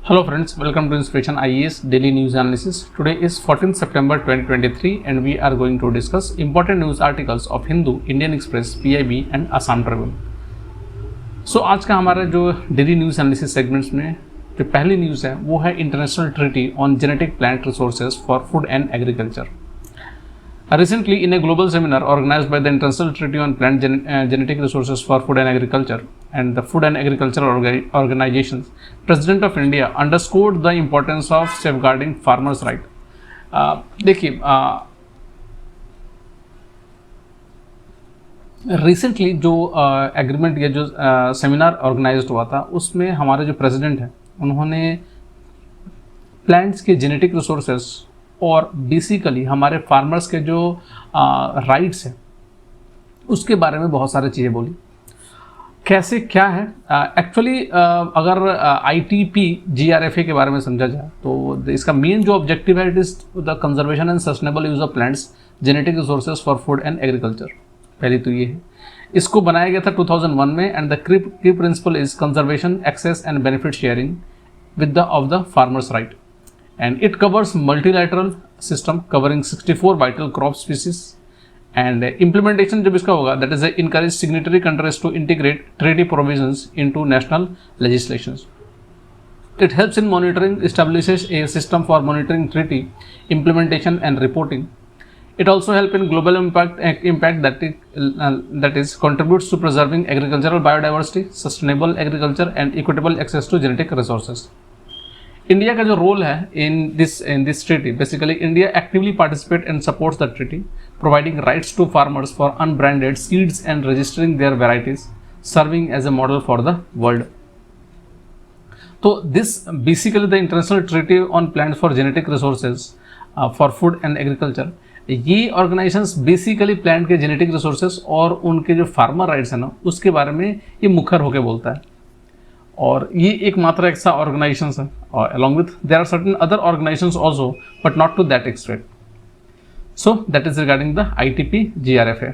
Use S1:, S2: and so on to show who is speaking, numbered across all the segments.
S1: Hello friends, welcome to Inspiration IAS Daily News Analysis. Today is 14th September 2023 and we are going to discuss important news articles of Hindu, Indian Express, PIB and Assam Tribune. So आज का हमारा जो daily news analysis segments में जो पहली news है वो है international treaty on genetic plant resources for food and agriculture. Recently, in a global seminar organized by the International Treaty on Plant Genetic Resources for Food and Agriculture and the Food and Agriculture Organizations, President of India underscored the importance of safeguarding farmers' right. देखिए, recently जो agreement या जो seminar organised हुआ था उसमें हमारे जो president हैं उन्होंने प्लांट्स के जेनेटिक रिसोर्सेज और बेसिकली हमारे फार्मर्स के जो राइट्स हैं उसके बारे में बहुत सारी चीज़ें बोली. कैसे क्या है एक्चुअली अगर ITP-GRFA के बारे में समझा जाए तो इसका मेन जो ऑब्जेक्टिव है it is the conservation and sustainable use of plants genetic resources for food and agriculture. पहली तो ये है. इसको बनाया गया था 2001 में and the key principle is conservation, access and benefit sharing with the of the farmers right. And it covers multilateral system covering 64 vital crop species and implementation जब इसका होगा that is encourage signatory countries to integrate treaty provisions into national legislations. It helps in monitoring, establishes a system for monitoring treaty implementation and reporting. It also helps in global impact that is contributes to preserving agricultural biodiversity, sustainable agriculture and equitable access to genetic resources. India का जो role है in this treaty, basically India actively participate and supports the treaty, providing rights to farmers for unbranded seeds and registering their varieties, serving as a model for the world. तो this basically the international treaty on plants for genetic resources for food and agriculture, ये organisations basically plant के genetic resources और उनके जो farmer rights हैं ना उसके बारे में ये मुखर होकर बोलता है. और ये एक मात्र ऐसा ऑर्गेनाइजेशंस है और along with there are certain other organisations also but not to that extent. So that is regarding the ITP-GRFA.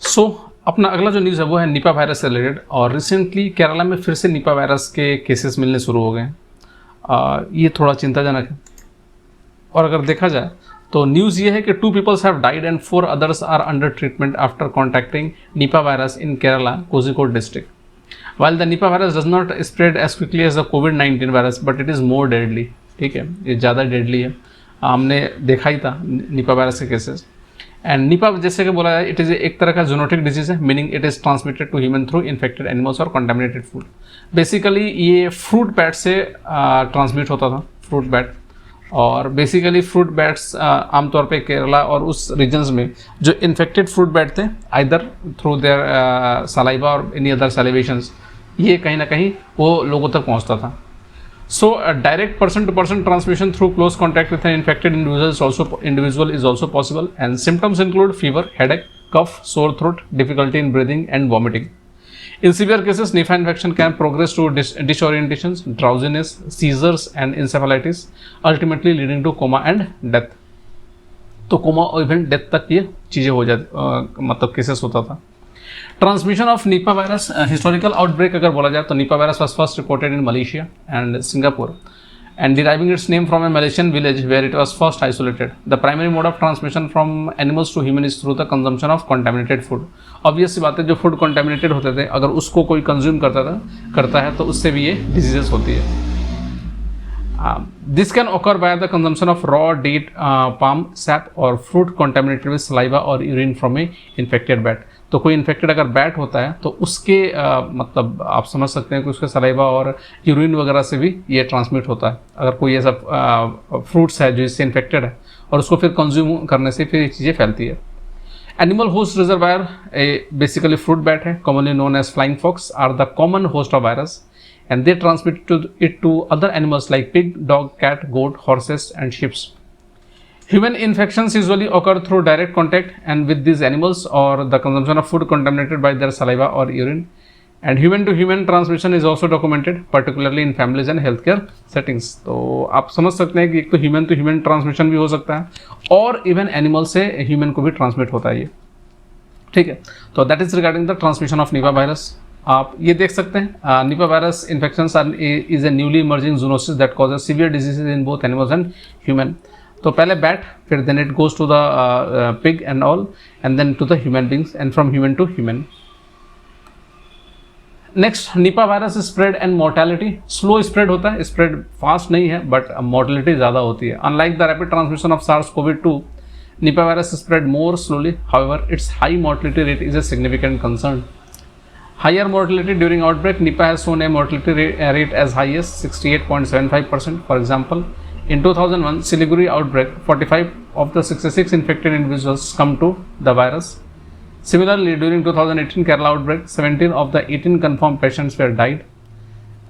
S1: So अपना अगला जो न्यूज़ है वो है निपा वायरस से रिलेटेड. और रिसेंटली केरला में फिर से निपा वायरस के केसेस मिलने शुरू हो गए हैं. ये थोड़ा चिंताजनक है. और अगर देखा जाए तो न्यूज़ ये है कि 2 peoples have died and 4 others are under treatment after contacting Nipah virus in Kerala Kozhikode district. While the Nipah virus does not spread as quickly as the COVID-19 virus, but it is more deadly. ठीक है, ये ज़्यादा deadly है. हमने देखा ही था Nipah virus के केसेस. एंड निपा जैसे कि बोला है इट इज़ एक तरह का जूनोटिक डिजीज़ है, meaning it is transmitted to human through infected animals और कंटामिनेटेड फूड. बेसिकली ये फ्रूट बैट से ट्रांसमिट होता था, फ्रूट बैट. और बेसिकली फ्रूट बैट्स आमतौर पे केरला और उस रीजन्स में जो इन्फेक्टेड फ्रूट बैट थे आइदर थ्रू देयर सलाइवा और एनी अदर सैलिवेशंस, ये कहीं ना कहीं वो लोगों तक पहुंचता था. So direct person to person transmission through close contact with an infected individual is also possible and symptoms include fever, headache, cough, sore throat, difficulty in breathing and vomiting. In severe cases, Nipah infection can progress to disorientations, drowsiness, seizures and encephalitis, ultimately leading to coma and death. तो coma और even death तक ये चीज़ें हो जाती, मतलब cases होता था. Transmission of Nipah virus historical outbreak अगर बोला जाए तो Nipah virus was first reported in Malaysia and Singapore and deriving its name from a Malaysian village where it was first isolated. The primary mode of transmission from animals to human is through the consumption of contaminated food. Obvious सी बात है, जो food contaminated होते थे अगर उसको कोई consume करता है तो उससे भी ये डिजीजेस होती है. This can occur by the consumption of raw date, palm sap or fruit contaminated with saliva or urine from a infected bat. तो कोई इन्फेक्टेड अगर बैट होता है तो उसके मतलब आप समझ सकते हैं कि उसके सलाइवा और यूरिन वगैरह से भी ये ट्रांसमिट होता है. अगर कोई ऐसा फ्रूट्स है जो इससे इन्फेक्टेड है और उसको फिर कंज्यूम करने से फिर ये चीज़ें फैलती है. Animal host reservoir basically fruit bat है, commonly known as flying fox, are the common host of virus and they transmit it to other animals like pig, dog, cat, goat, horses and sheep. Human infections usually occur through direct contact and with these animals or the consumption of food contaminated by their saliva or urine. And human to human transmission is also documented, particularly in families and healthcare settings. तो आप समझ सकते हैं कि एक तो human to human transmission भी हो सकता है और इवन एनिमल से ह्यूमन को भी ट्रांसमिट होता है ये. ठीक है, तो that is regarding the transmission of Nipah virus. आप ये देख सकते हैं Nipah virus infections is a newly emerging zoonosis that causes severe diseases in both animals and human. तो पहले बैट, फिर then it goes to the pig and all, and then to the human beings, and from human to human. Next, Nipah virus spread and mortality. Slow spread होता है, spread fast नहीं है, but mortality ज़्यादा होती है। Unlike the rapid transmission of SARS-CoV-2, Nipah virus spread more slowly. However, its high mortality rate is a significant concern. Higher mortality during outbreak, Nipah has shown a mortality rate as high as 68.75%. For example, in 2001 Siliguri outbreak, 45 of the 66 infected individuals come to the virus. Similarly, during 2018 Kerala outbreak, 17 of the 18 confirmed patients were died.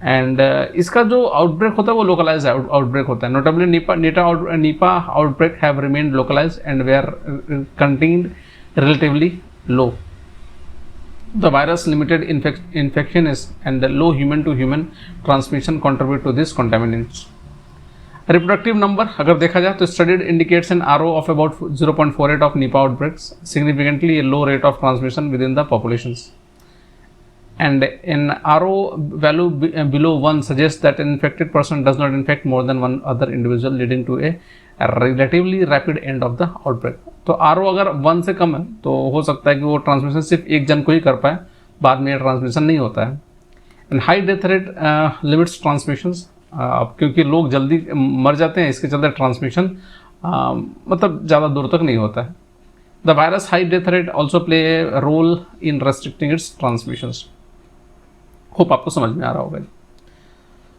S1: And इसका जो outbreak होता है वो localise outbreak होता है। Notably Nipah outbreak have remained localise and we are contained relatively low. The virus limited infection and the low human to human transmission contribute to this contaminants. Reproductive number अगर देखा जाए तो studied indicates an RO of about 0.48 of Nipah outbreaks, significantly a low rate of transmission within the populations. And an RO value below 1 suggests that an infected person does not infect more than one other individual, leading to a relatively rapid end of the outbreak. तो RO अगर 1 से कम है तो हो सकता है कि वो ट्रांसमिशन सिर्फ एक जन को ही कर पाए, बाद में ट्रांसमिशन नहीं होता है। And high death rate limits transmissions, क्योंकि लोग जल्दी मर जाते हैं, इसके चलते ट्रांसमिशन मतलब ज़्यादा दूर तक नहीं होता है। The virus high death rate also play a role in restricting its transmissions. Hope आपको समझ में आ रहा होगा।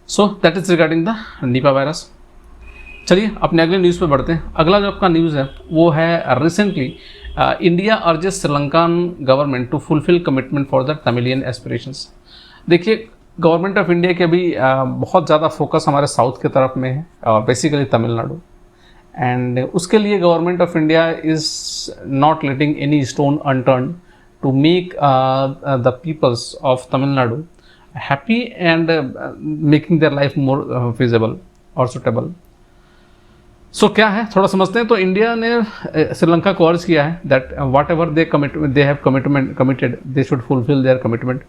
S1: So that is regarding the Nipah virus. चलिए अपने अगले न्यूज़ पे बढ़ते हैं। अगला जो आपका न्यूज़ है वो है recently India urges Sri Lankan government to fulfil commitment for the Tamilian aspirations. देखिए, गवर्नमेंट ऑफ इंडिया के अभी बहुत ज़्यादा फोकस हमारे साउथ की तरफ में है, बेसिकली तमिलनाडु, एंड उसके लिए government of India is not letting any stone unturn to make the peoples of Tamil Nadu happy and making their life more feasible or suitable. So क्या है थोड़ा समझते हैं। तो इंडिया ने श्रीलंका को अर्ज किया है that whatever they have committed they should fulfill their commitment.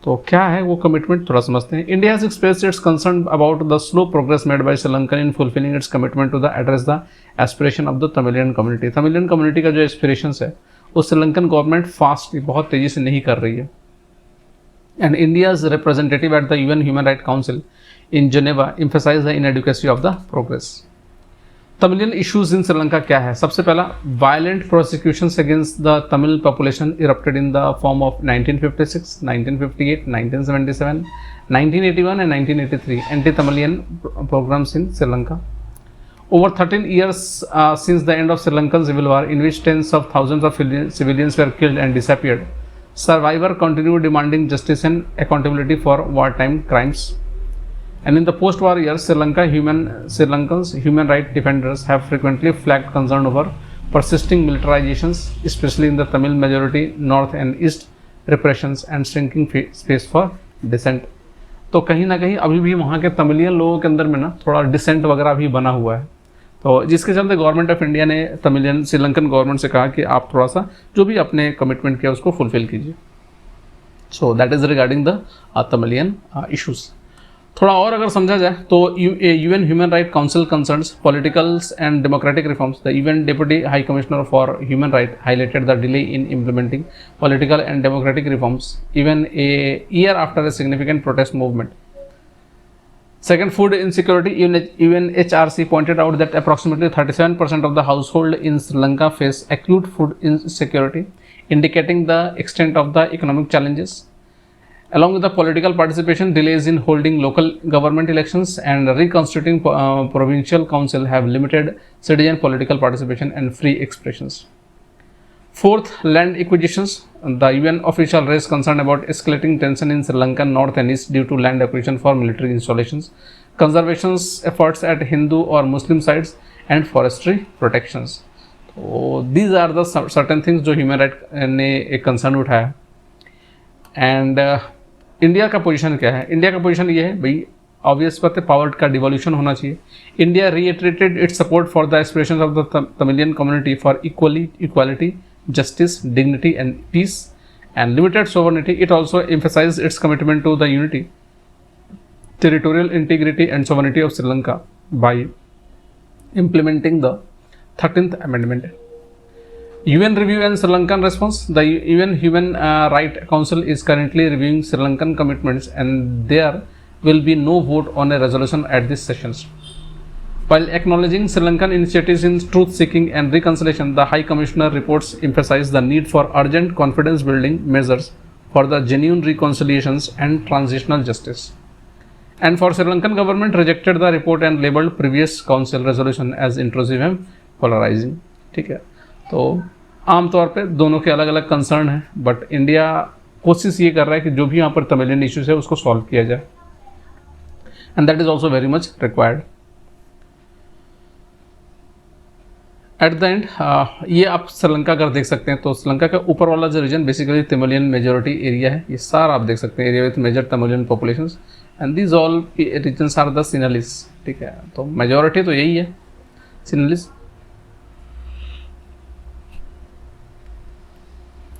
S1: तो क्या है वो कमिटमेंट थोड़ा समझते हैं। India has expressed its concern about the slow progress made by Sri Lanka in fulfilling its commitment to address the aspiration of the Tamilian community. Tamilian community का जो aspirations है वो श्रीलंकन गवर्नमेंट फास्ट बहुत तेज़ी से नहीं कर रही है। And India's representative at the UN Human Rights Council in Geneva emphasized the inadequacy of the progress. Tamilian issues in Sri Lanka क्या है? सबसे पहला, violent prosecutions against the Tamil population erupted in the form of 1956, 1958, 1977, 1981 and 1983 anti-Tamilian programs in Sri Lanka. Over 13 years since the end of Sri Lankan civil war, in which tens of thousands of civilians were killed and disappeared, survivors continue demanding justice and accountability for wartime crimes. And in the post-war years, Sri Lanka's human rights defenders have frequently flagged concern over persisting militarizations, especially in the Tamil majority north and east, repressions and shrinking space for dissent. तो कहीं ना कहीं अभी भी वहाँ के तमिलियन लोगों के अंदर में ना थोड़ा डिसेंट वगैरह भी बना हुआ है। तो जिसके चलते गवर्नमेंट ऑफ इंडिया ने श्रीलंकन गवर्नमेंट से कहा कि आप थोड़ा सा जो भी अपने कमिटमेंट किया उसको फुलफिल कीजिए। सो that is regarding the Tamilian issues. थोड़ा और अगर समझा जाए तो UN human right council concerns politicals and democratic reforms. The UN deputy high commissioner for human right highlighted the delay in implementing political and democratic reforms even a year after a significant protest movement. Second, food insecurity. UNHRC pointed out that approximately 37% of the households in Sri Lanka face acute food insecurity, indicating the extent of the economic challenges. Along with the political participation, delays in holding local government elections and reconstituting provincial council have limited citizen political participation and free expressions. Fourth, land acquisitions. The UN official raised concern about escalating tension in Sri Lanka north and east due to land acquisition for military installations, conservation efforts at Hindu or Muslim sites, and forestry protections. So these are the certain things जो human right ने एक concern उठाया। And India का position क्या है? India का position ये है भाई, ऑब्वियस बात है, पावर का डिवोल्यूशन होना चाहिए। India reiterated its support for the aspirations of the Tamilian community for equality, justice, dignity and peace, and limited sovereignty. It also emphasized its commitment to the unity, territorial integrity and sovereignty of Sri Lanka by implementing the 13th Amendment. UN review and Sri Lankan response. The UN Human Rights Council is currently reviewing Sri Lankan commitments, and there will be no vote on a resolution at these sessions. While acknowledging Sri Lankan initiatives in truth-seeking and reconciliation, the High Commissioner reports emphasize the need for urgent confidence-building measures for the genuine reconciliations and transitional justice. And for Sri Lankan government rejected the report and labeled previous council resolution as intrusive and polarizing. ठीक है, तो आमतौर पे दोनों के अलग अलग concern हैं, बट इंडिया कोशिश ये कर रहा है कि जो भी यहाँ पर तमिलियन इश्यूज है उसको सॉल्व किया जाए, and that is also very much required. At the end ये आप श्रीलंका अगर देख सकते हैं तो श्रीलंका का ऊपर वाला जो region basically Tamilian majority area है. ये सारा आप देख सकते हैं area with major Tamilian populations, and these all regions are the Sinhalese. ठीक है, तो मेजोरिटी तो यही है Sinhalese.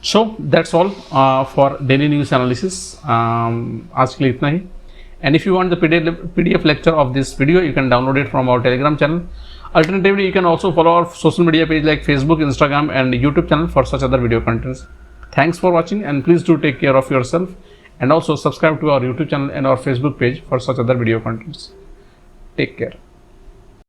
S1: So that's all for daily news analysis. आज के लिए इतना ही. And if you want the PDF lecture of this video, you can download it from our Telegram channel. Alternatively, you can also follow our social media page like Facebook, Instagram and YouTube channel for such other video contents. Thanks for watching, and please do take care of yourself, and also subscribe to our YouTube channel and our Facebook page for such other video contents. Take care.